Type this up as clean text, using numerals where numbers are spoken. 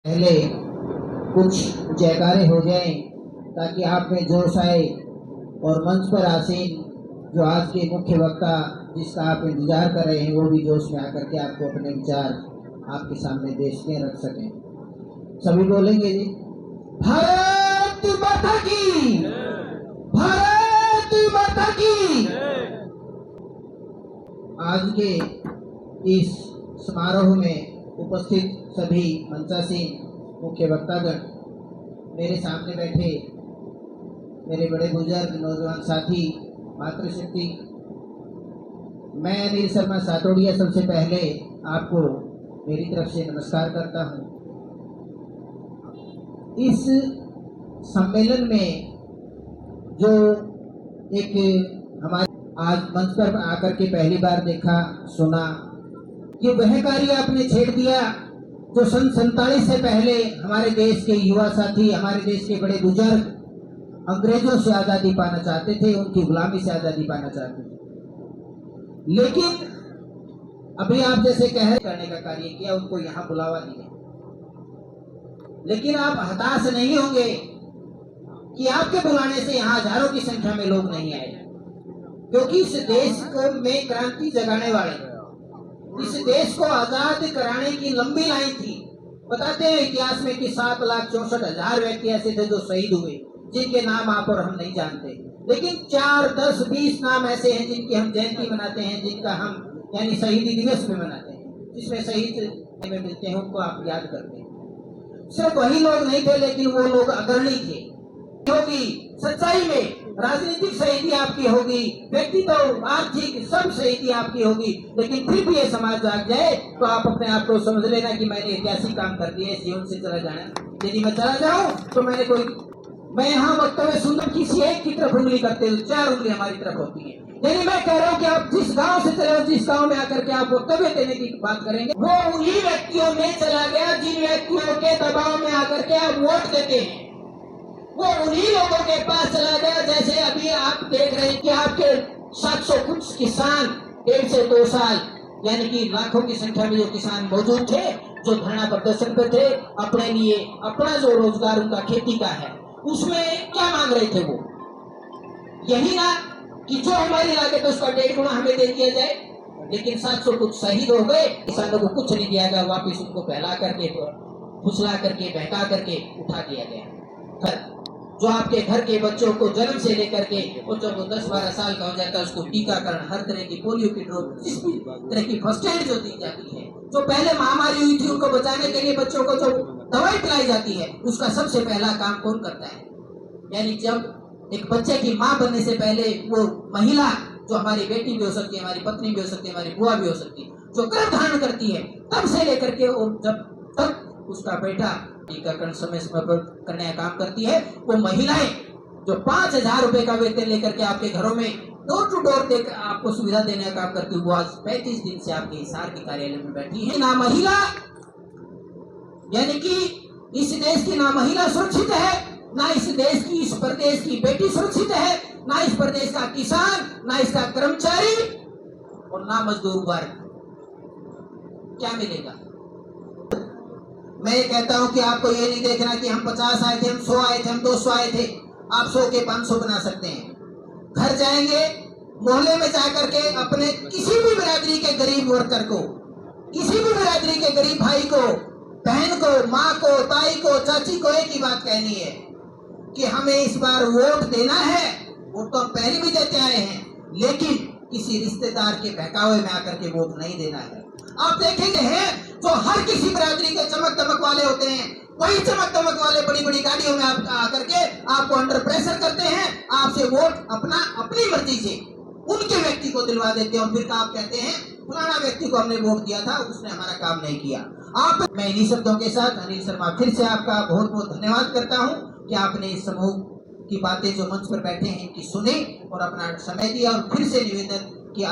पहले कुछ जयकारे हो जाएं ताकि आप में जोश आए और मंच पर आसीन जो आज के मुख्य वक्ता जिसका आप इंतजार कर रहे हैं वो भी जोश में आकर के आपको अपने विचार आपके सामने देश में रख सकें। सभी बोलेंगे जी, भारत माता की, भारत माता की। आज के इस समारोह में उपस्थित सभी मंचासीन मुख्य वक्तागण, मेरे सामने बैठे मेरे बड़े बुजुर्ग नौजवान साथी, मातृशक्ति, मैं अनिल शर्मा सातोड़िया सबसे पहले आपको मेरी तरफ से नमस्कार करता हूं। इस सम्मेलन में जो एक हमारे आज मंच पर आकर के पहली बार देखा सुना, ये वह कार्य आपने छेड़ दिया जो सन 47 से पहले हमारे देश के युवा साथी, हमारे देश के बड़े बुजुर्ग अंग्रेजों से आजादी पाना चाहते थे, उनकी गुलामी से आजादी पाना चाहते थे। लेकिन अभी आप जैसे कह करने का कार्य किया, उनको यहाँ बुलावा दिया। लेकिन आप हताश नहीं होंगे कि आपके बुलाने से यहाँ हजारों की संख्या में लोग नहीं आए, क्योंकि इस देश को में क्रांति जगाने वाले, इस देश को आजाद कराने की लंबी लाइन थी। बताते हैं इतिहास में कि 7,64,000 व्यक्ति ऐसे थे जो शहीद हुए, जिनके नाम आप और हम नहीं जानते। लेकिन 4, 10, 20 नाम ऐसे हैं जिनकी हम जयंती मनाते हैं, जिनका हम यानी शहीदी दिवस में मनाते हैं, जिसमें शहीद में मिलते हैं, उनको आप याद करते हैं। सिर्फ वही लोग नहीं थे, लेकिन वो लोग अग्रणी थे। क्योंकि सच्चाई में राजनीतिक शहीदी आपकी होगी, व्यक्तित्व, आर्थिक सब शहीदी आपकी होगी, लेकिन फिर भी ये समाज जाग जाए तो आप अपने आप को समझ लेना कि मैंने ऐतिहासिक काम कर दिया, इस जीवन से चला जाना। यदि मैं चला जाऊं तो मैं यहाँ वक्तव्य सुंदर किसी एक की तरफ उंगली करते हुए 4 उंगली हमारी तरफ होती है। यानी मैं कह रहा हूँ कि आप जिस गांव से चले, जिस गांव में आकर के आप वक्तव्य देने की बात करेंगे, वो उन्हीं व्यक्तियों में चला गया जिन व्यक्तियों के दबाव में आकर के आप वोट देते हैं। वो उन्हीं लोगों के पास चला गया। जैसे अभी आप देख रहे हैं कि आपके 700 कुछ किसान 1.5 से 2 साल यानी कि लाखों की संख्या में जो किसान मौजूद थे, जो धरना प्रदर्शन पे थे, अपने लिए अपना जो रोजगार उनका खेती का है, उसमें क्या मांग रहे थे? वो यही ना कि जो हमारी लागत है उसका 1.5 गुना हमें दे दिया जाए। लेकिन 700 कुछ शहीद हो गए, किसानों को कुछ नहीं दिया गया, वापिस उनको फैला करके, फुसला करके, बहका करके उठा दिया गया। जो आपके घर के बच्चों को जन्म से लेकर के वो जब वो 10-12 साल का हो जाता है, उसको टीकाकरण, हर तरह की पोलियो की ड्रॉप, जिस भी तरह की फर्स्ट एड जो दी जाती है, जो पहले महामारी हुई थी उनको बचाने के लिए बच्चों को जो दवाई पिलाई जाती है, उसका सबसे पहला काम कौन करता है? यानी जब एक बच्चे की माँ बनने से पहले वो महिला, जो हमारी बेटी भी हो सकती है, हमारी पत्नी भी हो सकती है, हमारी बुआ भी हो सकती है, जो गर्भ धारण करती है, तब से लेकर के जब तक उसका बेटा टीकाकरण समय पर करने का काम करती है, वो महिलाएं जो 5,000 रुपए का वेतन लेकर के आपके घरों में डोर टू डोर देकर आपको सुविधा देने का काम करती है, वो आज 35 दिन से आपके हिसार के कार्यालय में बैठी है। ना महिला, यानी कि इस देश की ना महिला सुरक्षित है, ना इस देश की, इस प्रदेश की बेटी सुरक्षित है, ना इस प्रदेश का किसान, ना इसका कर्मचारी और ना मजदूर वर्ग। क्या मिलेगा? मैं ये कहता हूं कि आपको ये नहीं देखना कि हम 50 आए थे, हम 100 आए थे, हम 200 आए थे। आप 100 के 500 बना सकते हैं। घर जाएंगे, मोहल्ले में जाकर के अपने किसी भी बिरादरी के गरीब वर्कर को, किसी भी बिरादरी के गरीब भाई को, बहन को, माँ को, ताई को, चाची को एक ही बात कहनी है कि हमें इस बार वोट देना है। वोट तो हम पहले भी देते आए हैं, लेकिन किसी रिश्तेदार के बहकावे में आकर के वोट नहीं देना है। आप देखेंगे हैं जो हर किसी बिरादरी के चमक दमक वाले होते हैं, वही चमक दमक वाले बड़ी बड़ी गाड़ियों में आकर के आपको अंडर प्रेशर करते हैं, आपसे वोट अपनी मर्जी से उनके व्यक्ति को दिलवा देते हैं और फिर आप कहते हैं फलाना व्यक्ति को हमने वोट दिया था, उसने हमारा काम नहीं किया। मैं इन्हीं शब्दों के साथ अनिल शर्मा फिर से आपका बहुत बहुत धन्यवाद करता हूँ कि आपने इस समूह की बातें जो मंच पर बैठे हैं इनकी सुनी और अपना समय दिया। और फिर से निवेदन किया।